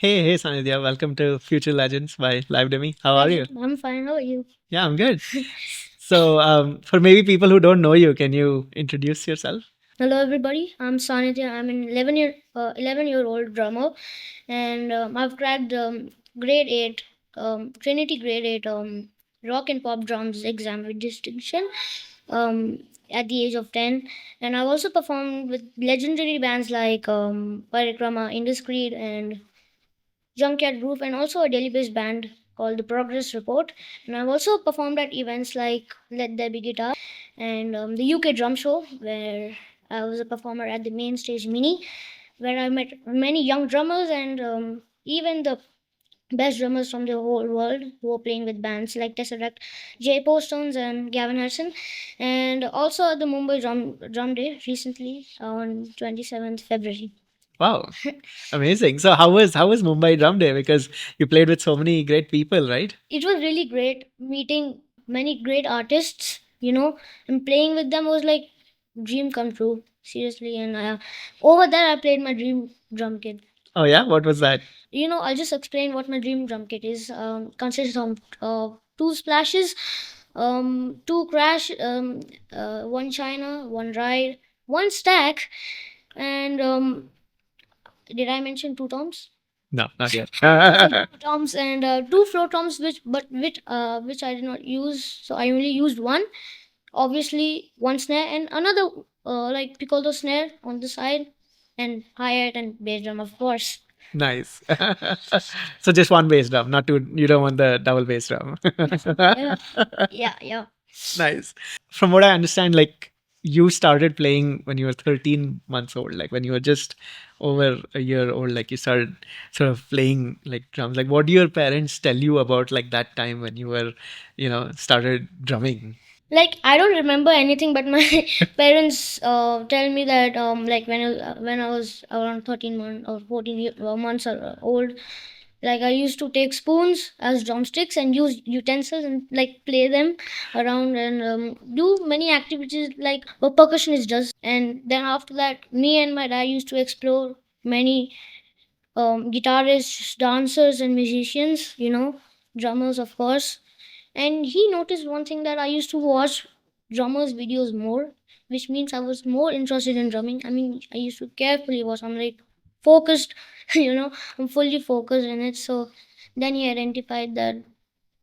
Hey, Sanidhya. Welcome to Future Legends by Livdemy. How are you? I'm fine. How are you? Yeah, I'm good. So, for maybe people who don't know you, can you introduce yourself? Hello, everybody. I'm Sanidhya. I'm an 11-year-old drummer, and I've cracked grade 8, Trinity grade 8 rock and pop drums exam with distinction at the age of 10. And I've also performed with legendary bands like Parikrama, Indus Creed, and Junkyard Groove, and also a Delhi based band called the Progress Report. And I've also performed at events like Let There Be Guitar and the UK Drum Show, where I was a performer at the main stage mini, where I met many young drummers and even the best drummers from the whole world who were playing with bands like Tesseract, J Postones, and Gavin Harrison, and also at the Mumbai Drum Day recently on 27th February. Wow, amazing. So, how was Mumbai Drum Day? Because you played with so many great people, right? It was really great meeting many great artists, and playing with them was like dream come true, seriously. And over there I played my dream drum kit. Oh yeah, what was that? I'll just explain what my dream drum kit is. Consists of two splashes, two crash, one china, one ride, one stack, and did I mention two toms? No, not yet. Two toms and two floor toms, which I did not use. So I only used one. Obviously, one snare and another like piccolo snare on the side, and hi-hat and bass drum, of course. Nice. So just one bass drum, not two. You don't want the double bass drum. Yeah, yeah. Nice. From what I understand, like you started playing when you were 13 months old, like when you were just over a year old, like you started sort of playing like drums. Like what do your parents tell you about like that time when you were, started drumming? Like I don't remember anything, but my parents tell me that like when I was around 13 months or months old, like I used to take spoons as drumsticks and use utensils and like play them around and do many activities like a percussionist does. And then after that, me and my dad used to explore many guitarists, dancers, and musicians. Drummers, of course. And he noticed one thing, that I used to watch drummers' videos more, which means I was more interested in drumming. I mean, I used to carefully watch. I'm like focused, I'm fully focused in it. So then he identified that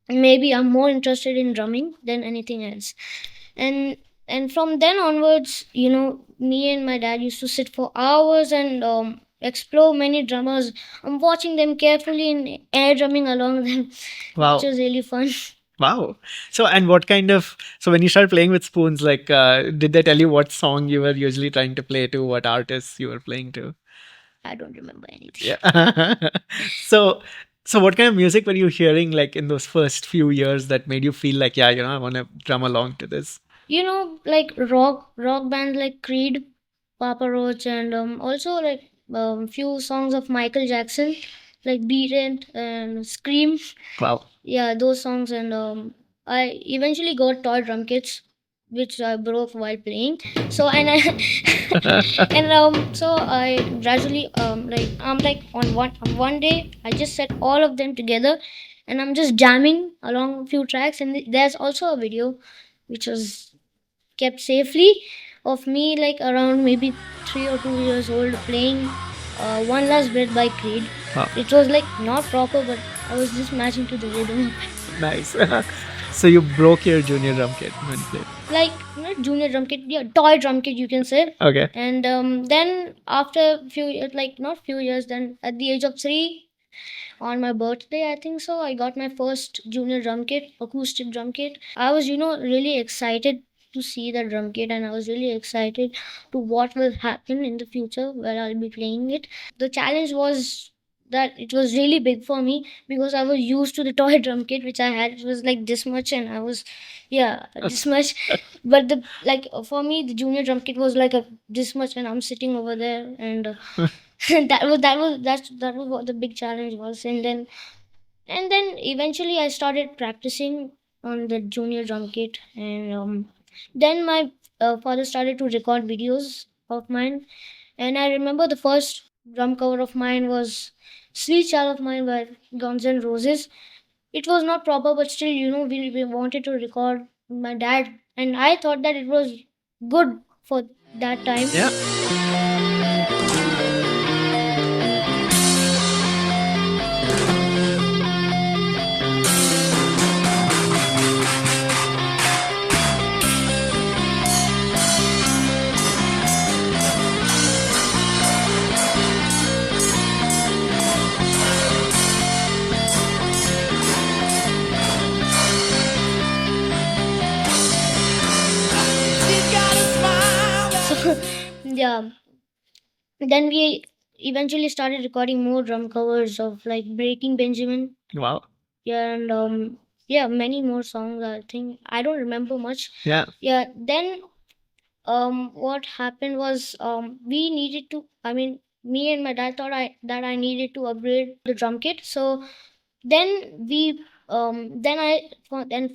maybe I'm more interested in drumming than anything else. And and from then onwards, me and my dad used to sit for hours and explore many drummers. I'm watching them carefully and air drumming along them, Wow. which was really fun. Wow. So, and what kind of, so when you started playing with spoons, like, did they tell you what song you were usually trying to play to, what artists you were playing to? I don't remember anything. Yeah. so, so what kind of music were you hearing like in those first few years that made you feel like, yeah, I want to drum along to this? Like rock bands like Creed, Papa Roach, and also like few songs of Michael Jackson, like Beat It and Scream. Wow. Yeah, those songs. And I eventually got toy drum kits, which I broke while playing. So and I and so I gradually like on one day I just set all of them together, and I'm just jamming along a few tracks. And there's also a video which was kept safely of me like around maybe 3 or 2 years old playing One Last Breath by Creed. Wow. It was like not proper, but I was just matching to the rhythm. Nice. So you broke your junior drum kit when you played. Like not junior drum kit, yeah, toy drum kit, you can say. Okay. And then after few years, like not few years, then at the age of 3, on my birthday, I think so, I got my first junior drum kit, acoustic drum kit. I was, really excited to see the drum kit, and I was really excited to what will happen in the future where I'll be playing it. The challenge was that it was really big for me because I was used to the toy drum kit which I had. It was like this much, and I was, yeah, this much. But the like for me, the junior drum kit was like a this much, and I'm sitting over there, and that was what the big challenge was. And then eventually I started practicing on the junior drum kit, and then my father started to record videos of mine. And I remember the first drum cover of mine was Sweet Child of Mine by Guns N' Roses. It was not proper, but still, we wanted to record my dad, and I thought that it was good for that time. Yeah. So, yeah. Then we eventually started recording more drum covers of like Breaking Benjamin. Wow. Yeah, and yeah, many more songs. I think I don't remember much. Yeah. Yeah. Then what happened was we needed to. I mean, me and my dad thought I needed to upgrade the drum kit. So then we then I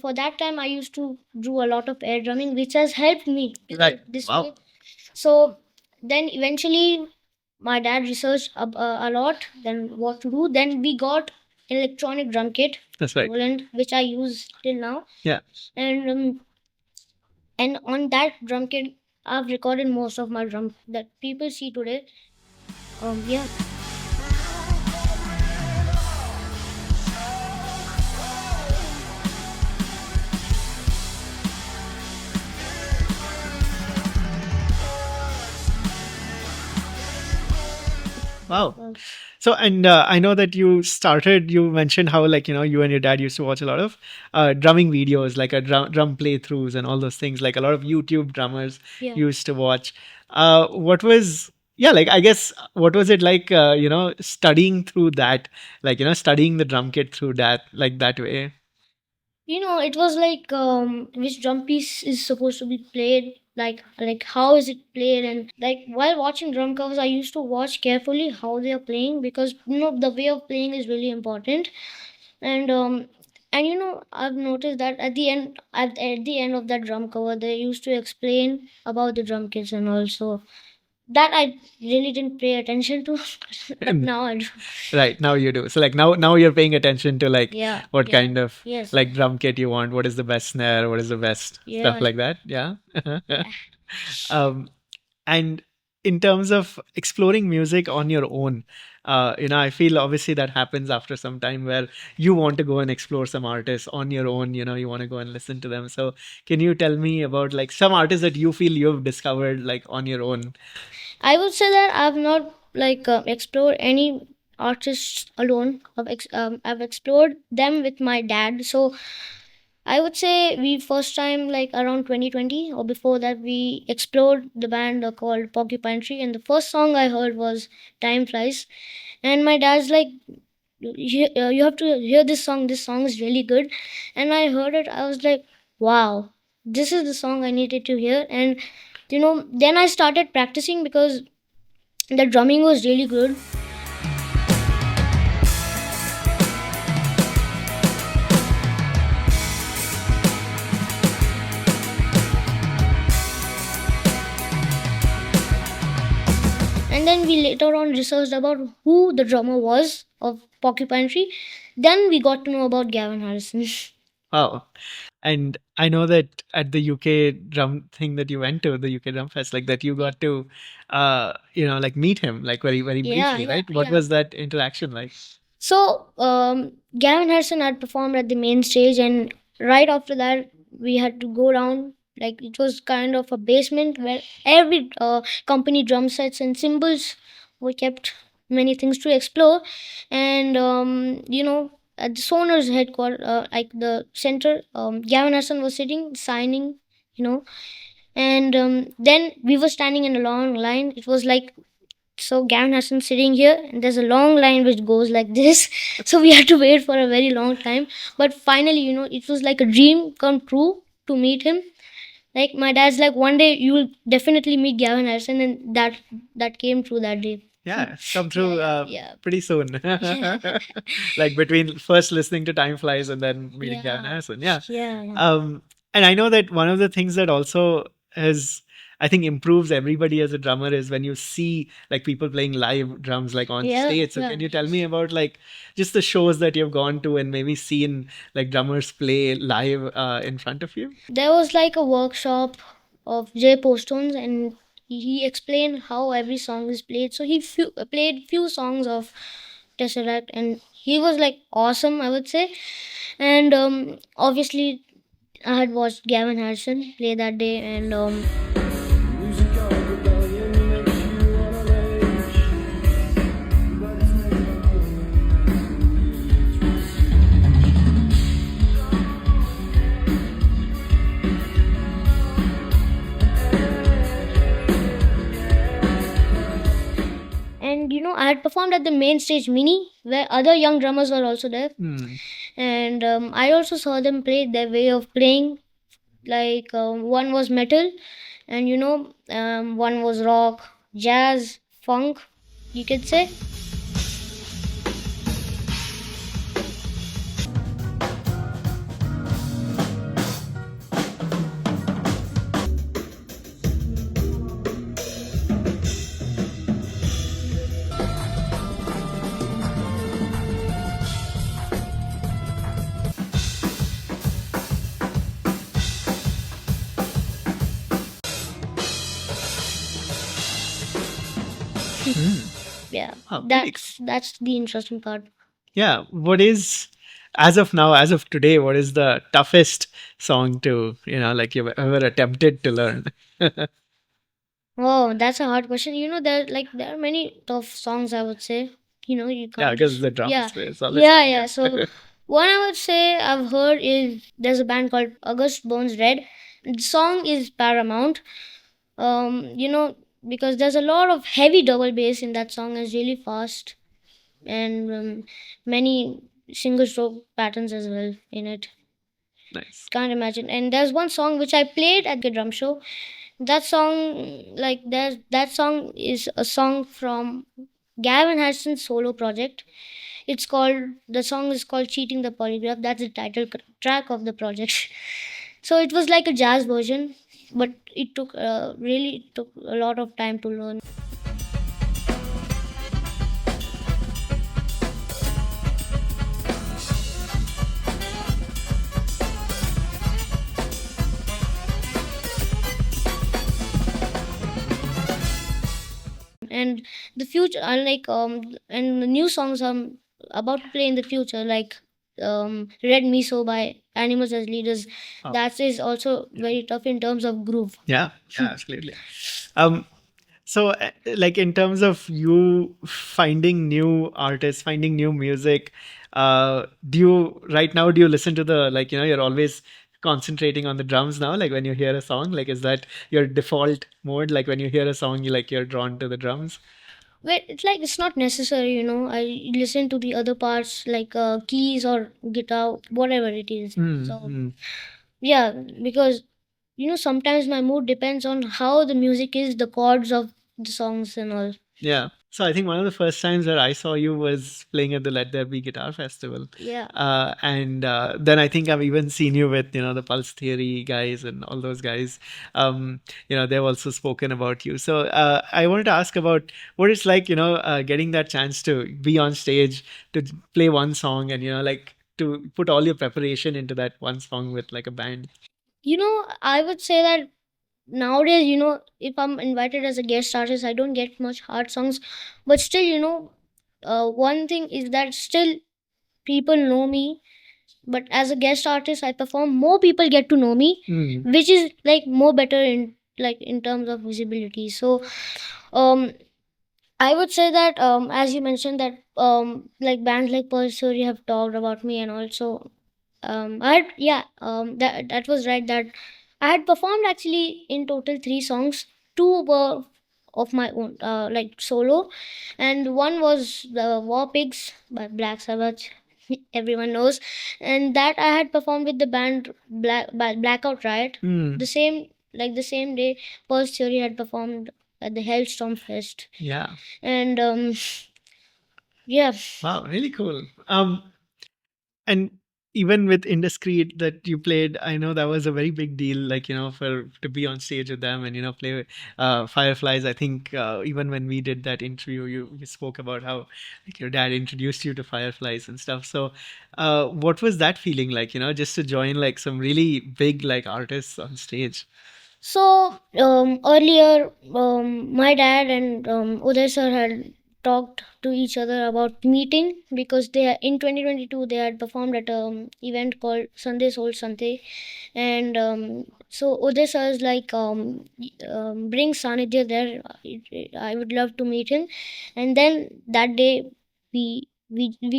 for that time I used to do a lot of air drumming, which has helped me Right. this Wow. way. So then eventually my dad researched a lot then what to do. Then we got electronic drum kit, That's right. Roland, which I use till now. Yeah. And on that drum kit I've recorded most of my drum that people see today. Yeah. Wow. uh, So, and I know that you mentioned how, like, you and your dad used to watch a lot of drumming videos, like drum playthroughs and all those things, like a lot of YouTube drummers yeah. used to watch. What was, yeah, like, I guess, what was it like, studying through that, like, studying the drum kit through that, like that way? It was like which drum piece is supposed to be played, like how is it played, and like while watching drum covers, I used to watch carefully how they are playing because the way of playing is really important. And I've noticed that at the end of that drum cover, they used to explain about the drum kits, and also that I really didn't pay attention to, but now I do. Right, now you do. So, like, now you're paying attention to, like, Yeah, what yeah, kind of, yes, like, drum kit you want, what is the best snare, what is the best yeah, stuff like that. Yeah. yeah. um and in terms of exploring music on your own, I feel obviously that happens after some time where you want to go and explore some artists on your own. You want to go and listen to them. So can you tell me about, like, some artists that you feel you've discovered, like, on your own? I would say that I've not like explored any artists alone. I've explored them with my dad. So I would say we first time like around 2020 or before that we explored the band called Porcupine Tree, and the first song I heard was Time Flies, and my dad's like, you have to hear this song. This song is really good, and I heard it. I was like, wow, this is the song I needed to hear, and then I started practicing because the drumming was really good. And then we later on researched about who the drummer was of Porcupine Tree. Then we got to know about Gavin Harrison. Oh, and I know that at the UK drum thing that you went to, the UK Drum Fest, like that you got to, like meet him, like very, very Yeah, briefly, yeah, right? What yeah. was that interaction like? So Gavin Harrison had performed at the main stage, and right after that, we had to go down. Like it was kind of a basement where every company drum sets and cymbals were kept. Many things to explore, and at the Sonor's headquarters, like the center, Gavin Harrison was sitting signing, you know, and then we were standing in a long line. It was like, so Gavin Hassan sitting here, and there's a long line which goes like this. So we had to wait for a very long time. But finally, it was like a dream come true to meet him. Like my dad's like, one day you will definitely meet Gavin Harrison, and that came true that day. Yeah, it's come through Yeah. pretty soon. Like between first listening to Time Flies and then meeting Gavin Yeah. Harrison. Yeah. Yeah. And I know that one of the things that also has I think improves everybody as a drummer is when you see like people playing live drums like on Yeah, stage. So yeah. can you tell me about like just the shows that you've gone to and maybe seen like drummers play live in front of you? There was like a workshop of J Postones, and he explained how every song is played. So he played few songs of Tesseract, and he was like awesome, I would say. And obviously, I had watched Gavin Harrison play that day, and I had performed at the main stage mini where other young drummers were also there. And I also saw them play their way of playing. Like one was metal, and one was rock, jazz, funk, you could say. Yeah, Wow, really that's the interesting part. Yeah. What is, as of now, as of today, what is the toughest song to, like you've ever attempted to learn? Oh, that's a hard question. There are many tough songs, I would say. You Yeah, can't. because the drums Yeah, is always yeah, tough. yeah. So one I would say I've heard is there's a band called August Bones Red. The song is Paramount. Because there's a lot of heavy double bass in that song. It's really fast, and many single stroke patterns as well in it. Nice. Can't imagine. And there's one song which I played at the drum show. That song, that song is a song from Gavin Harrison's solo project. The song is called Cheating the Polygraph. That's the title track of the project. So it was like a jazz version, but it really took a lot of time to learn. And the future, and the new songs I'm about to play in the future, like Red Miso by Animals as Leaders. Oh. That is also very tough in terms of groove. Yeah, absolutely. Um, so, like in terms of you finding new artists, finding new music, do you listen to the like you're always concentrating on the drums now? Like when you hear a song, like is that your default mode? Like when you hear a song, you're drawn to the drums. Well, it's not necessary, I listen to the other parts like keys or guitar, whatever it is. So yeah, because sometimes my mood depends on how the music is, the chords of the songs and all. Yeah. So I think one of the first times that I saw you was playing at the Let There Be Guitar Festival. Yeah. And then I think I've even seen you with, the Pulse Theory guys and all those guys. They've also spoken about you. So I wanted to ask about what it's like, getting that chance to be on stage, to play one song and, like to put all your preparation into that one song with like a band. I would say that nowadays, if I'm invited as a guest artist, I don't get much hard songs, but still, one thing is that still people know me, but as a guest artist I perform, more people get to know me, which is like more better in terms of visibility. So um I would say that as you mentioned that like bands like Pulsar have talked about me, and also that was right, that I had performed actually in total 3 songs. Two were of my own, like solo, and one was the War Pigs by Black Sabbath. Everyone knows, and that I had performed with the band Blackout Riot. The same day, Pulse Theory had performed at the Hellstorm Fest. Yeah. And yeah. Wow, really cool. And even with Indus Creed that you played, I know that was a very big deal, like, for to be on stage with them and, play Fireflies. I think even when we did that interview, you spoke about how like your dad introduced you to Fireflies and stuff. So, what was that feeling like, just to join like some really big like artists on stage? So earlier, my dad and Uday sir had talked to each other about meeting because in 2022 they had performed at an event called Sunday Soul Sunday, and so Uday sir is like, bring Sanidhya there. I would love to meet him, and then that day we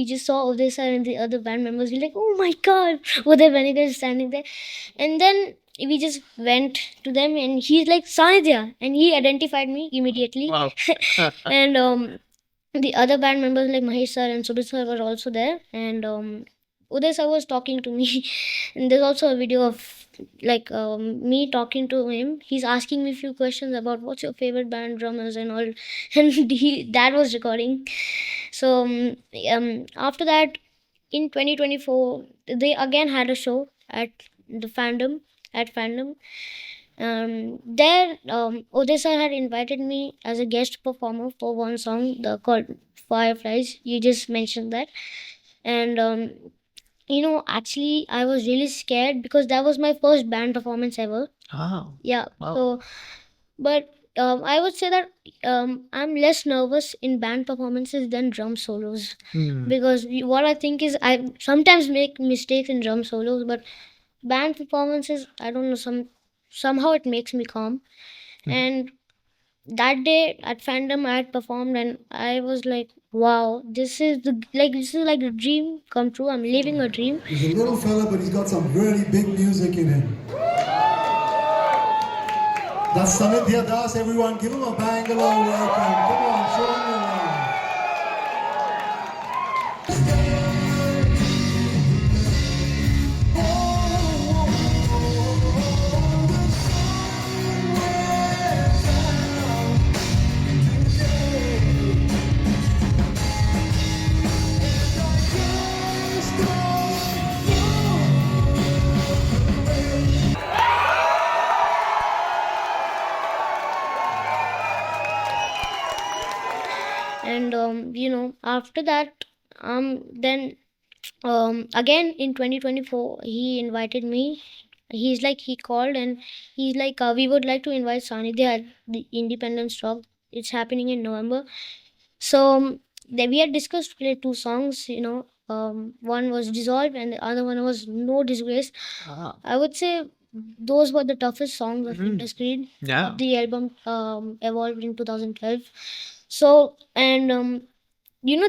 just saw Uday sir and the other band members. We like, oh my god, Uday Vanigar is standing there, and then we just went to them and he's like, Sanidhya, and he identified me immediately. Wow. And the other band members like Mahesh sir and Sudhir sir were also there, and Uday sir was talking to me. And there's also a video of like me talking to him. He's asking me a few questions about what's your favorite band drummers and all, and that was recording. So after that, in 2024 they again had a show at the fandom. There, Odessa had invited me as a guest performer for one song called Fireflies. You just mentioned that. And, actually, I was really scared because that was my first band performance ever. Oh. Yeah. Wow. So, but I would say that I'm less nervous in band performances than drum solos. Because what I think is I sometimes make mistakes in drum solos, but band performances, I don't know, somehow it makes me calm. And that day at fandom I had performed and I was like, wow, this is like a dream come true. I'm living a dream. He's a little fella, but he's got some really big music in him. That's Sanidhya Das, everyone. Give him a Bangalore welcome. Come on, show him your love. And after that, then again in 2024 he invited me. He called and he's like, we would like to invite Sanidhya at the Independence Rock. It's happening in November. So then we had discussed to play two songs. One was Dissolve and the other one was No Disgrace. I would say those were the toughest songs of Indus Creed. Yeah. The album evolved in 2012. So, and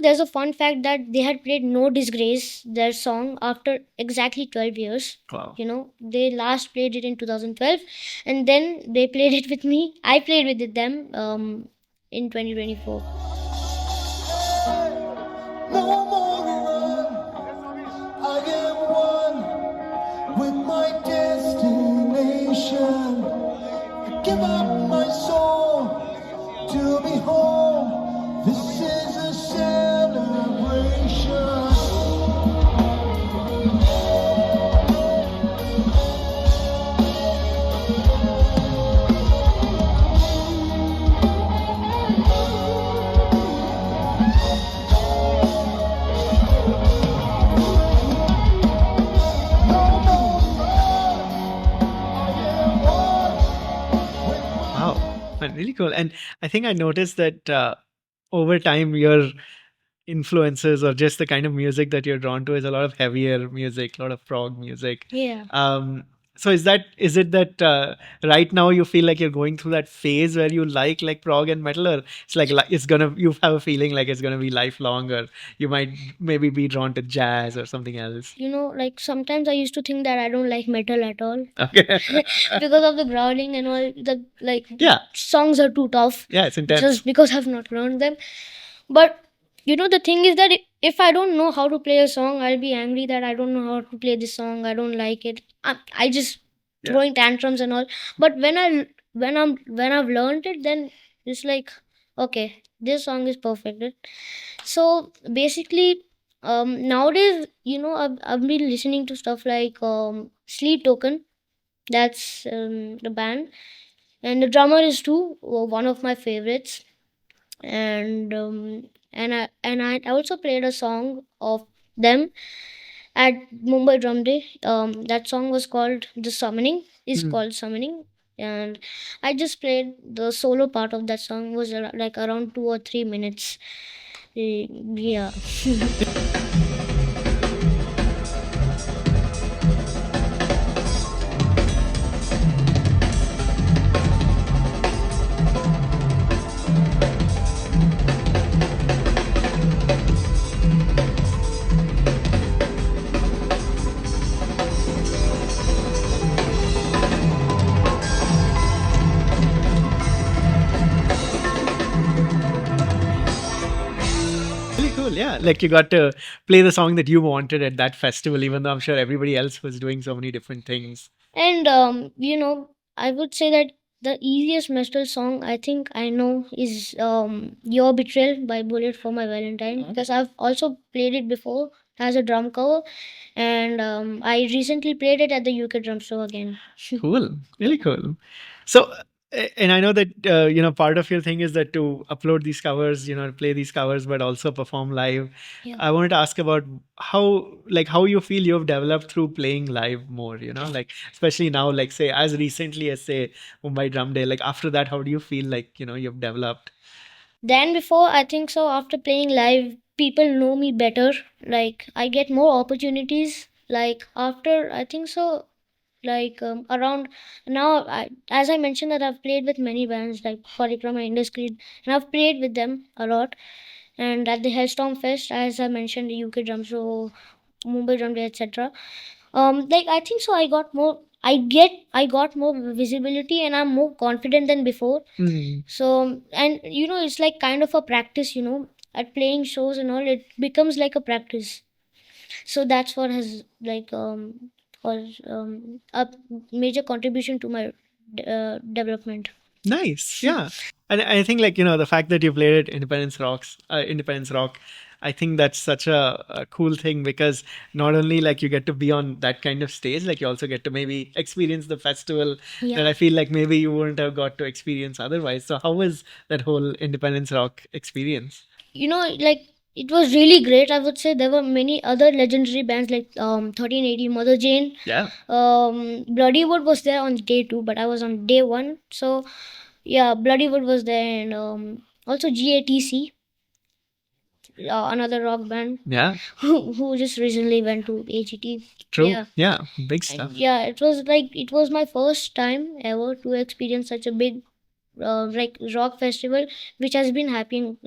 there's a fun fact that they had played No Disgrace, their song, after exactly 12 years. Wow. They last played it in 2012 and then they played it with me. I played with them in 2024. No more run. I am one with my destination. I give up my soul to be home. This is a celebration. Really cool. And I think I noticed that over time, your influences or just the kind of music that you're drawn to is a lot of heavier music, a lot of prog music. Yeah. So is it that right now you feel like you're going through that phase where you like prog and metal, or it's like you have a feeling like it's gonna be lifelong, or you might maybe be drawn to jazz or something else? Like sometimes I used to think that I don't like metal at all. Okay. Because of the growling and all. Yeah. Songs are too tough. Yeah, it's intense. Just because I've not learned them. But the thing is that if I don't know how to play a song, I'll be angry that I don't know how to play this song. I don't like it. I just throwing tantrums and all. But when I've learned it, then it's like, okay, this song is perfect. So basically, Nowadays, I've been listening to stuff like Sleep Token. That's the band, and the drummer is too one of my favorites. And I also played a song of them at Mumbai Drum Day. That song was called The Summoning. Is called Summoning, and I just played the solo part of that song. Was like around 2 or 3 minutes. Yeah. Really cool. Yeah. Like you got to play the song that you wanted at that festival, even though I'm sure everybody else was doing so many different things. And I would say that the easiest metal song I think I know is Your Betrayal by Bullet for My Valentine, because I've also played it before as a drum cover, and I recently played it at the UK Drum Show again. Cool. Really cool. So, and I know that, part of your thing is that to upload these covers, play these covers, but also perform live. Yeah. I wanted to ask about how you feel you've developed through playing live more, like, especially now, like, say, as recently as, say, Mumbai Drum Day, like, after that, how do you feel like, you've developed? Than before, I think so. After playing live, people know me better. Like, I get more opportunities. Like, after, I think so, like around now, as I mentioned that I've played with many bands like Parikrama, Indus Creed, and I've played with them a lot. And at the Hellstorm Fest, as I mentioned, the UK Drum Show, Mumbai Drum Day, etc. Like I think so, I got more visibility, and I'm more confident than before. So, and it's like kind of a practice, at playing shows and all, it becomes like a practice. So that's what has like was a major contribution to my development. Nice. Yeah. And I think like, the fact that you played at Independence Rock, I think that's such a cool thing because not only like you get to be on that kind of stage, like you also get to maybe experience the festival that I feel like maybe you wouldn't have got to experience otherwise. So how was that whole Independence Rock experience? Like it was really great. I would say there were many other legendary bands like 1380, Mother Jane. Yeah. Bloodywood was there on day 2, but I was on day 1. So yeah, Bloodywood was there, and also GATC, another rock band. Yeah. Who just recently went to AGT. True. Yeah. Yeah. Big stuff. And yeah, it was my first time ever to experience such a big like rock festival, which has been happening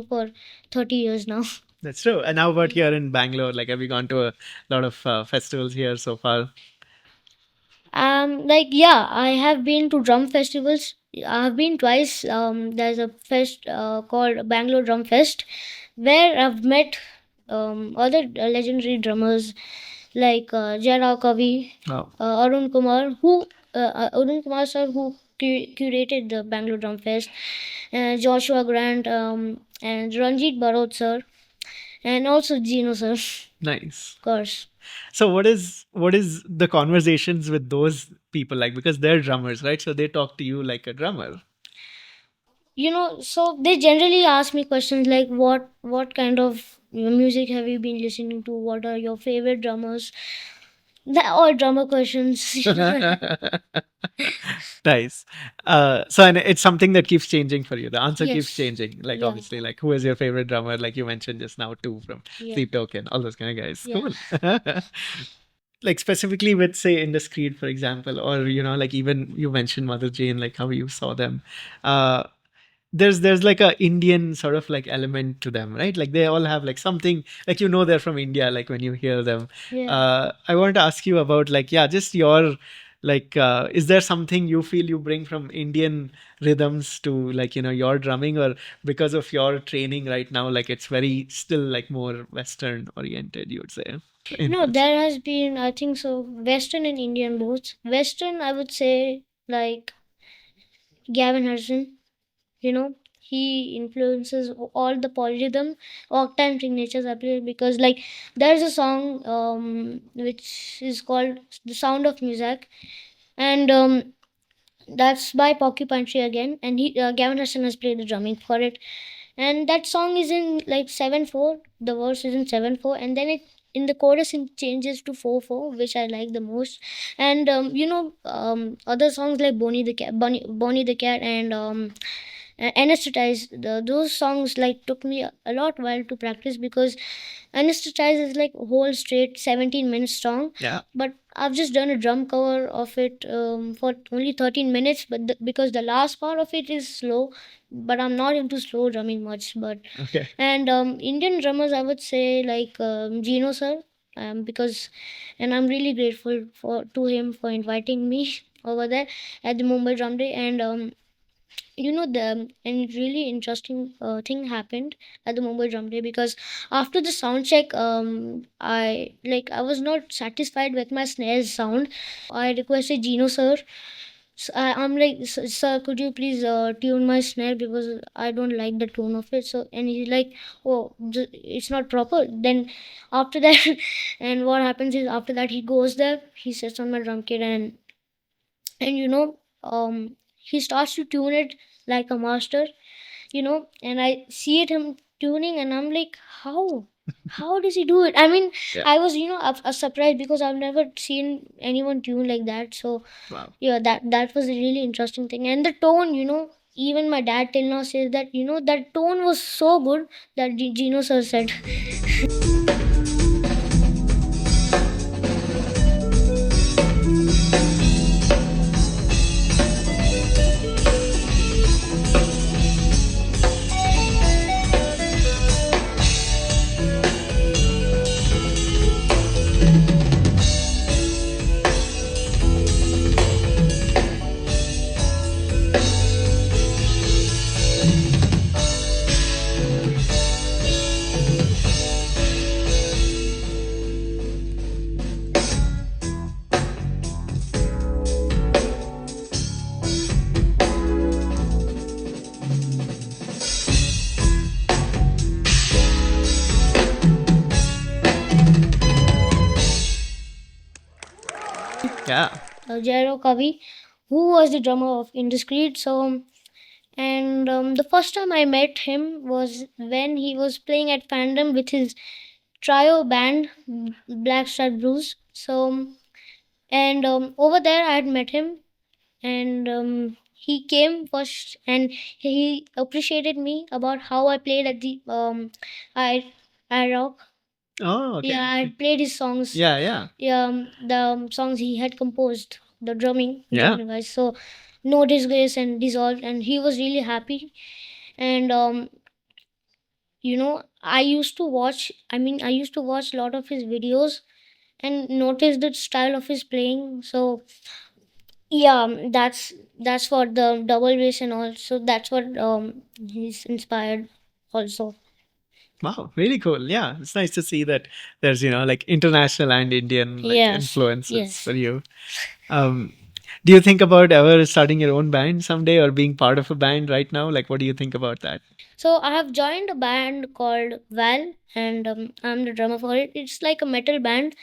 for 30 years now. That's true. And how about here in Bangalore? Like, have you gone to a lot of festivals here so far? Like yeah, I have been to drum festivals. I have been twice. There's a fest called Bangalore Drum Fest, where I've met other legendary drummers like Jayarao Kavi, Wow. Arun Kumar sir, who curated the Bangalore Drum Fest, Joshua Grant, and Ranjit Barot sir, and also Gino sir, Nice. of course. So what is the conversations with those people like? Because they're drummers, right? So they talk to you like a drummer. So they generally ask me questions like what kind of music have you been listening to, what are your favorite drummers, all drummer questions. Nice. So and it's something that keeps changing for you. The answer keeps Yes. changing. Like Yeah. obviously, like who is your favorite drummer? Like you mentioned just now, two from Yeah. Sleep Token, all those kind of guys. Yeah. Cool. Like specifically with say Indus Creed, for example, or like even you mentioned Mother Jane, like how you saw them. Uh, there's like a Indian sort of like element to them, right? Like they all have like something like they're from India, like when you hear them. Yeah. I want to ask you about like just your like is there something you feel you bring from Indian rhythms to like your drumming, or because of your training right now, like it's very still like more Western oriented, you would say? No, there has been, I think so, Western and Indian both. Western, I would say, like Gavin Harrison. he influences all the polyrhythm octane signatures I play, because like there's a song which is called The Sound of Music, and that's by Porcupine Tree again, and he Gavin Harrison has played the drumming for it, and that song is in like 7/4. The verse is in 7/4, and then it in the chorus it changes to 4/4, which I like the most. And other songs like Bonnie the Cat, and Anesthetize. Those songs like took me a lot while to practice, because Anesthetize is like whole straight 17 minutes song. Yeah. But I've just done a drum cover of it for only 13 minutes, but because the last part of it is slow, but I'm not into slow drumming much. But Okay. and Indian drummers, I would say like Gino sir, because, and I'm really grateful for to him for inviting me over there at the Mumbai Drum Day. And the and really interesting thing happened at the Mumbai Drum Day, because after the sound check, I was not satisfied with my snare sound. I requested Gino sir. I'm like, Sir, could you please tune my snare, because I don't like the tone of it." So, and he's like, "Oh, it's not proper." Then after that, and what happens is after that he goes there, he sits on my drum kit, and he starts to tune it like a master, and I see it him tuning, and I'm like, how does he do it? I mean, Yeah. I was a surprised, because I've never seen anyone tune like that. So Wow. yeah, that was a really interesting thing. And the tone, even my dad till now says that that tone was so good that Gino sir said. Yeah. Jairo Kavi, who was the drummer of Indus Creed. So, and the first time I met him was when he was playing at Fandom with his trio band, Black Star Blues. So, and over there I had met him, and he came first, and he appreciated me about how I played at the I rock. Oh, okay. Yeah, I had played his songs. Yeah, yeah. The songs he had composed, the Yeah. drumming guys. So, No Disgrace and Dissolved, and he was really happy. And I used to watch a lot of his videos and notice the style of his playing. So yeah, that's what the double bass, and also that's what he's inspired also. Wow, really cool. Yeah, it's nice to see that there's like international and Indian Yes, influences yes. for you. Do you think about ever starting your own band someday, or being part of a band right now? Like, what do you think about that? So I have joined a band called Val, and I'm the drummer for it. It's like a metal band.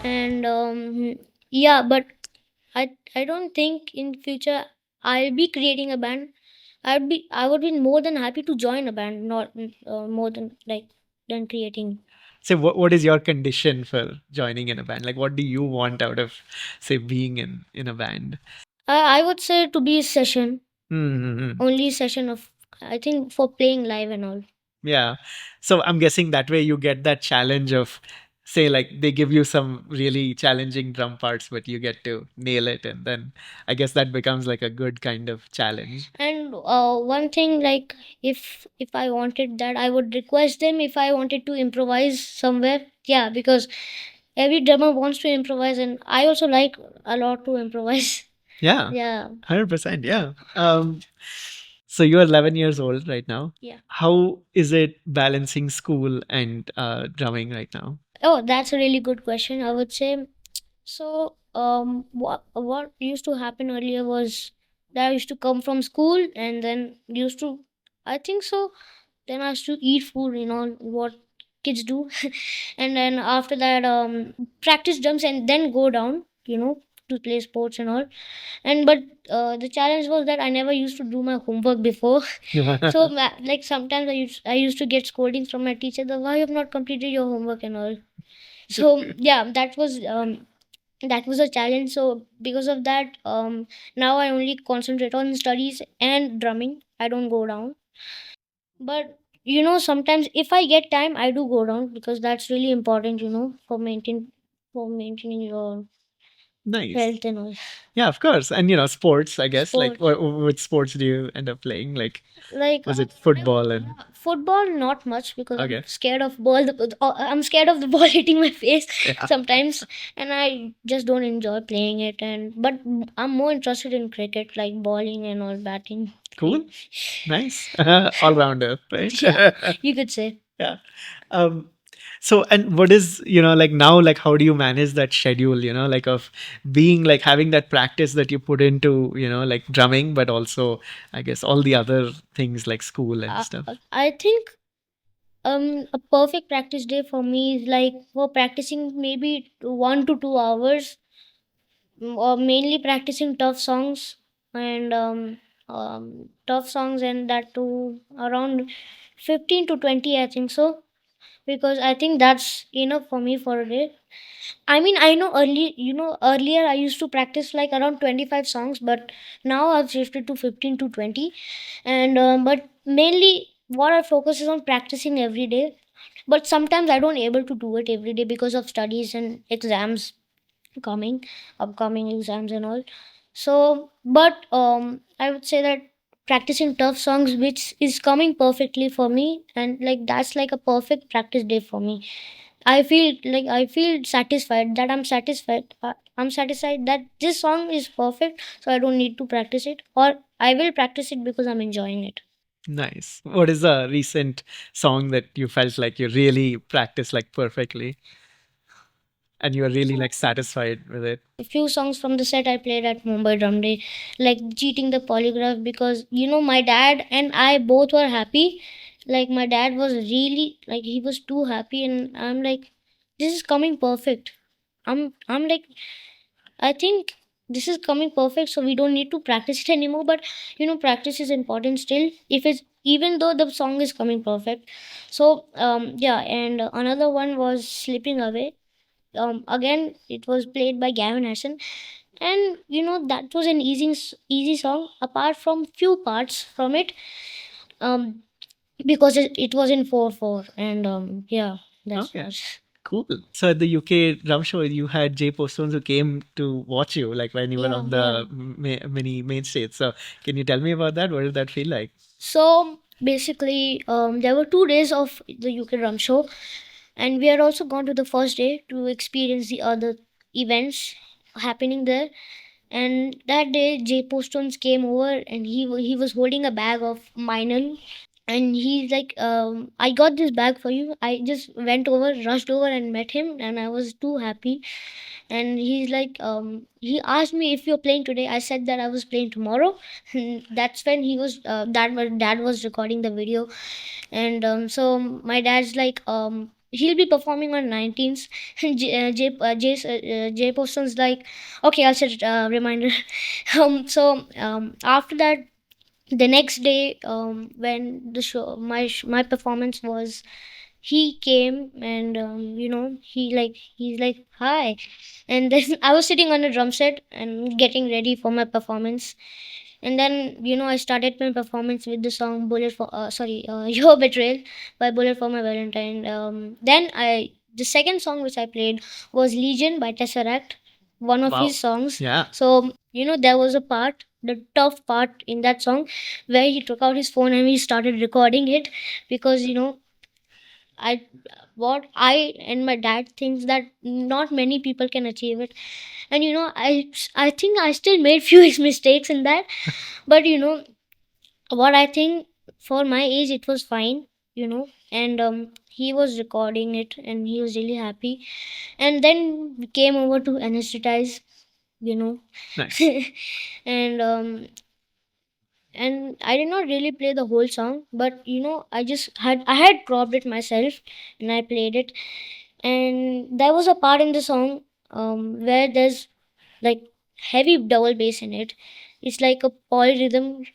And yeah, but I don't think in future I'll be creating a band. I would be more than happy to join a band, not more than like than creating. So, what is your condition for joining in a band? Like, what do you want out of, say, being in a band? I would say to be a session, Mm-hmm. only session of, I think, for playing live and all. Yeah. So I'm guessing that way you get that challenge of, say, like they give you some really challenging drum parts, but you get to nail it. And then I guess that becomes like a good kind of challenge. And one thing, like if I wanted that, I would request them if I wanted to improvise somewhere. Yeah, because every drummer wants to improvise, and I also like a lot to improvise. Yeah. Yeah. 100%. Yeah. So you're 11 years old right now. Yeah. How is it balancing school and drumming right now? Oh, that's a really good question. I would say so. What used to happen earlier was that I used to come from school and then used to, I think so. Then I used to eat food, what kids do, and then after that, practice drums and then go down, to play sports and all. And but the challenge was that I never used to do my homework before. So like sometimes I used to get scoldings from my teacher that why you have not completed your homework and all. So yeah, that was a challenge. So because of that, now I only concentrate on studies and drumming. I don't go down. But sometimes if I get time, I do go down because that's really important, for maintaining your Nice. health and all. Yeah, of course. And sports, I guess. Like, Sport. which sports do you end up playing? Like, Like was it football and football, not much because okay? I'm scared of ball. I'm scared of the ball hitting my face Yeah. sometimes, and I just don't enjoy playing it. But I'm more interested in cricket, like bowling and all, batting. Cool. Nice. All rounder, right? Yeah, you could say. Yeah. Um, so, and what is, like now, like how do you manage that schedule, like of being like having that practice that you put into, like drumming, but also, I guess, all the other things like school and stuff? I think a perfect practice day for me is like for practicing maybe 1 to 2 hours, or mainly practicing tough songs and that to around 15 to 20, I think so, because I think that's enough for me for a day. I mean, I know earlier I used to practice like around 25 songs, but now I've shifted to 15 to 20. And but mainly what I focus is on practicing every day. But sometimes I don't able to do it every day because of studies and exams coming, upcoming exams and all. So, but I would say that practicing tough songs, which is coming perfectly for me, and like that's like a perfect practice day for me. I feel satisfied that I'm satisfied. I'm satisfied that this song is perfect, so I don't need to practice it, or I will practice it because I'm enjoying it. Nice. What is a recent song that you felt like you really practiced like perfectly and you are really like satisfied with it? A few songs from the set I played at Mumbai Drum Day, like Cheating the Polygraph, because my dad and I both were happy. Like my dad was really like he was too happy, and I'm like, this is coming perfect. I'm like, I think this is coming perfect, so we don't need to practice it anymore. But practice is important still. If it's even though the song is coming perfect. So yeah, and another one was Slipping Away. Again, it was played by Gavin Harrison, and that was an easy song. Apart from few parts from it, um, because it was in 4/4, and yeah, that's Okay. was. Cool. So at the UK drum show, you had Jay Postones who came to watch you, like when you were Yeah, on yeah. the mini main stage. So can you tell me about that? What did that feel like? So basically, there were 2 days of the UK drum show, and we had also gone to the first day to experience the other events happening there. And that day, Jay Postones came over, and he was holding a bag of vinyl, and he's like, I got this bag for you. I just went over, rushed over and met him, and I was too happy. And he's like, he asked me if you're playing today. I said that I was playing tomorrow. And that's when dad was recording the video. And so my dad's like, he'll be performing on 19th. And Jay Poston's like, okay, I'll set a reminder. So after that, the next day, when the show my performance was, he came, and he's like, hi. And then I was sitting on a drum set and getting ready for my performance. And then I started my performance with the song Bullet for Your Betrayal by Bullet for My Valentine. Then I the second song which I played was Legion by Tesseract, one of Wow. his songs. Yeah. So there was a part, the tough part in that song, where he took out his phone and he started recording it, because I what I and my dad thinks that not many people can achieve it. And I think I still made few mistakes in that, but what I think, for my age it was fine, and he was recording it and he was really happy. And then we came over to anesthetize, you know. Nice. and and I did not really play the whole song, but I had cropped it myself and I played it. And there was a part in the song where there's like heavy double bass in it. It's like a polyrhythm,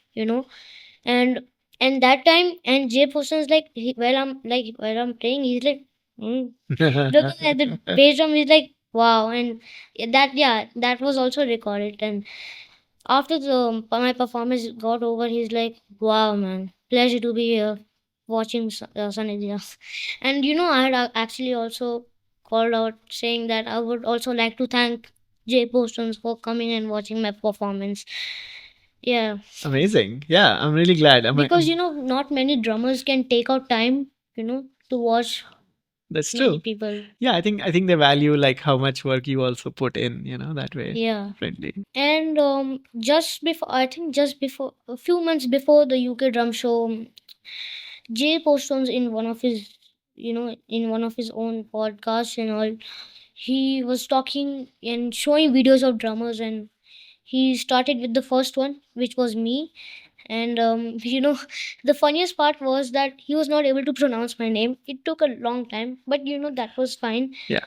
and that time, and Jay Poston's like while I'm playing, he's like, looking at the bass drum, he's like, wow. And that was also recorded. And after my performance got over, he's like, wow, man, pleasure to be here watching Sanidhya. And I had actually also called out saying that I would also like to thank Jay Postons for coming and watching my performance. Yeah, Amazing. Yeah, I'm really glad. because not many drummers can take out time, to watch That's many true. people. Yeah, I think they value like how much work you also put in, that way. Yeah. Friendly. And just before a few months before the UK drum show, Jay Postons in one of his own podcasts and all, he was talking and showing videos of drummers, and he started with the first one, which was me. And the funniest part was that he was not able to pronounce my name. It took a long time, but that was fine. Yeah.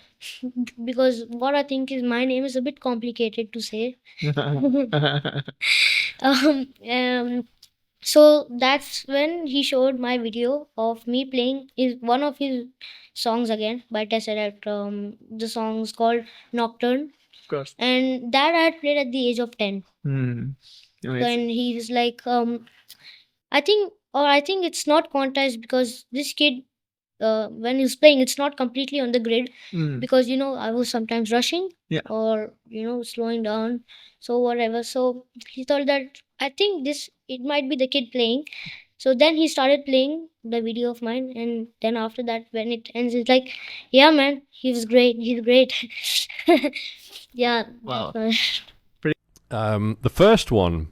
Because what I think is my name is a bit complicated to say. um, um so that's when he showed my video of me playing is one of his songs again by Tesseract. The song's called Nocturne, Of course. and that I had played at the age of 10. Amazing. When he was like, I think it's not quantized because this kid, when he's playing, it's not completely on the grid, because I was sometimes rushing, Yeah. or slowing down, so whatever. So he thought that I think it might be the kid playing. So then he started playing the video of mine, and then after that, when it ends, it's like, yeah, man, he's great. Yeah. Wow. The first one,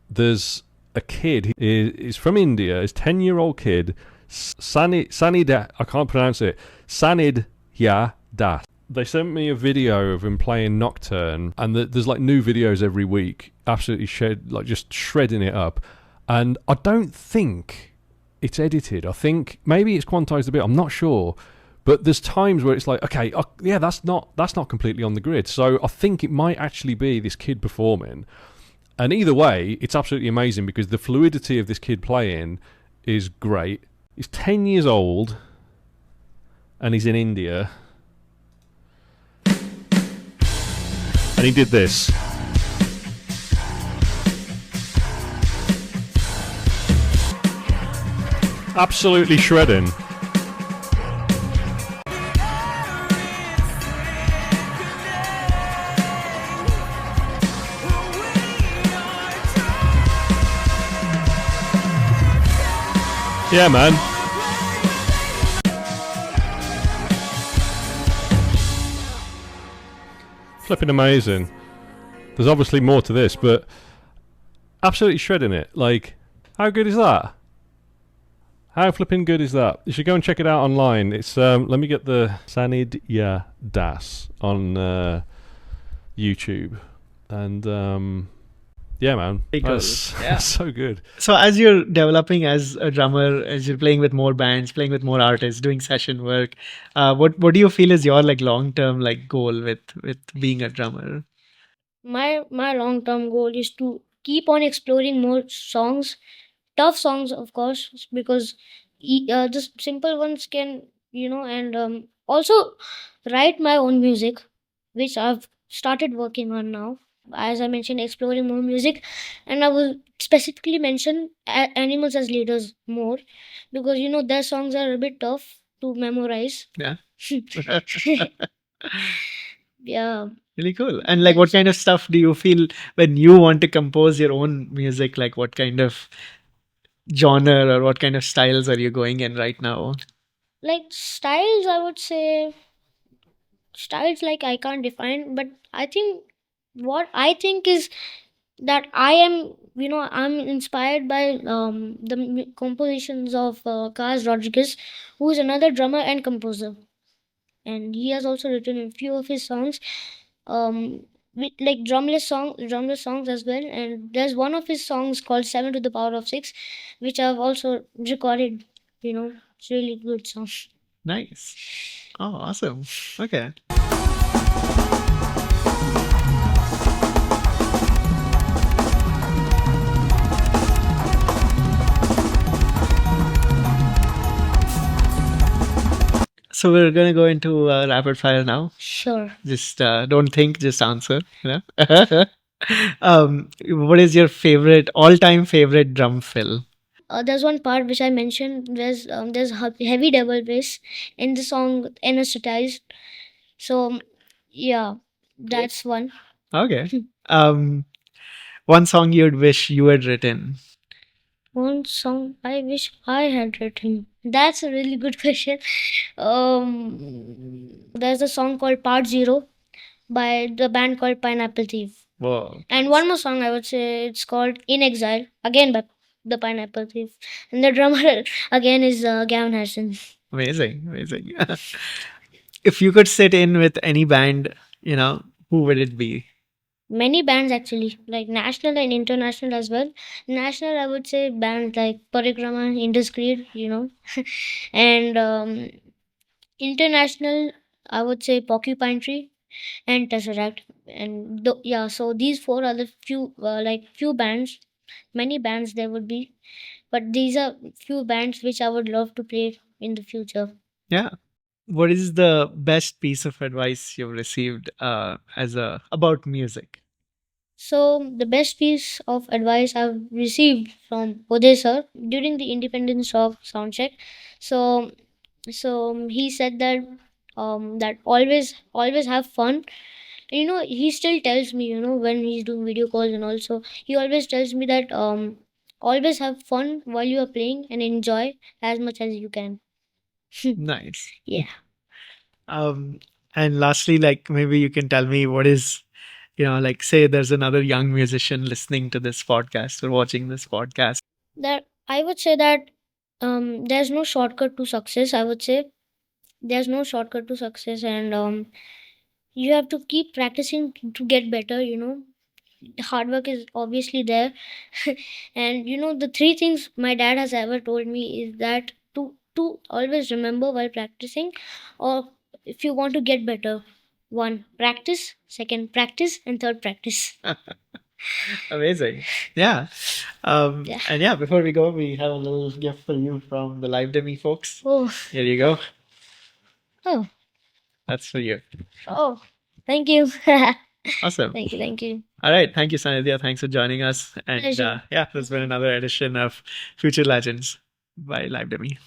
there's a kid. He's from India. He's 10-year-old kid. Sanidhya. I can't pronounce it. Sanidhya Das. They sent me a video of him playing Nocturne, and there's like new videos every week. Absolutely just shredding it up. And I don't think it's edited. I think maybe it's quantized a bit. I'm not sure. But there's times where it's like, okay, yeah, that's not completely on the grid. So I think it might actually be this kid performing. And either way, it's absolutely amazing because the fluidity of this kid playing is great. He's 10 years old and he's in India. And he did this. Absolutely shredding. Yeah, man. Flipping amazing. There's obviously more to this, but absolutely shredding it. Like, how good is that? How flipping good is that? You should go and check it out online. It's let me get the Sanidhya Das on YouTube, and yeah, man, that's so good. So as you're developing as a drummer, as you're playing with more bands, playing with more artists, doing session work, what do you feel is your like long term like goal with being a drummer? My long term goal is to keep on exploring more songs, tough songs, of course, because the simple ones can, and also write my own music, which I've started working on now. As I mentioned, exploring more music, and I will specifically mention animals as leaders more, because their songs are a bit tough to memorize. Yeah. Yeah. Really cool. And like, what kind of stuff do you feel when you want to compose your own music? Like, what kind of genre or what kind of styles are you going in right now? Like styles, I would say styles like I can't define, but I think what I think is that I am, I'm inspired by the compositions of Carlos Rodriguez, who is another drummer and composer, and he has also written a few of his songs, with like drumless songs as well. And there's one of his songs called Seven to the Power of Six, which I've also recorded. It's really good song. Nice. Oh, awesome. Okay. So we're gonna go into rapid fire now. Sure. Just don't think, just answer. What is your all-time favorite drum fill? There's one part which I mentioned. There's heavy double bass in the song Anesthetized. So yeah, that's one. Okay. One song you'd wish you had written. One song I wish I had written. That's a really good question. There's a song called Part Zero by the band called Pineapple Thief. Whoa. And one more song I would say it's called In Exile, again by the Pineapple Thief. And the drummer again is Gavin Harrison. Amazing, amazing. If you could sit in with any band, who would it be? Many bands actually, like national and international as well. National, I would say bands like Parikrama, Indus Creed, and international, I would say Porcupine Tree and Tesseract. And yeah, so these four are the few bands. Many bands there would be, but these are few bands which I would love to play in the future. Yeah. What is the best piece of advice you've received about music? So the best piece of advice I've received from Uday sir during the Independence Rock soundcheck. So he said that that always have fun. He still tells me, when he's doing video calls, and also he always tells me that always have fun while you are playing and enjoy as much as you can. Nice. Yeah. And lastly, like maybe you can tell me what is, like say there's another young musician listening to this podcast or watching this podcast. That I would say that there's no shortcut to success. I would say there's no shortcut to success, and you have to keep practicing to get better. Hard work is obviously there. And the three things my dad has ever told me is that to always remember while practicing, or if you want to get better, one, practice; second, practice; and third, practice. Amazing. Yeah. Yeah. And yeah, before we go, we have a little gift for you from the Livdemy folks. Oh. Here you go. Oh. That's for you. Oh, thank you. Awesome. Thank you. All right. Thank you, Sanidhya. Thanks for joining us. And Pleasure. yeah, this has been another edition of Future Legends by Livdemy.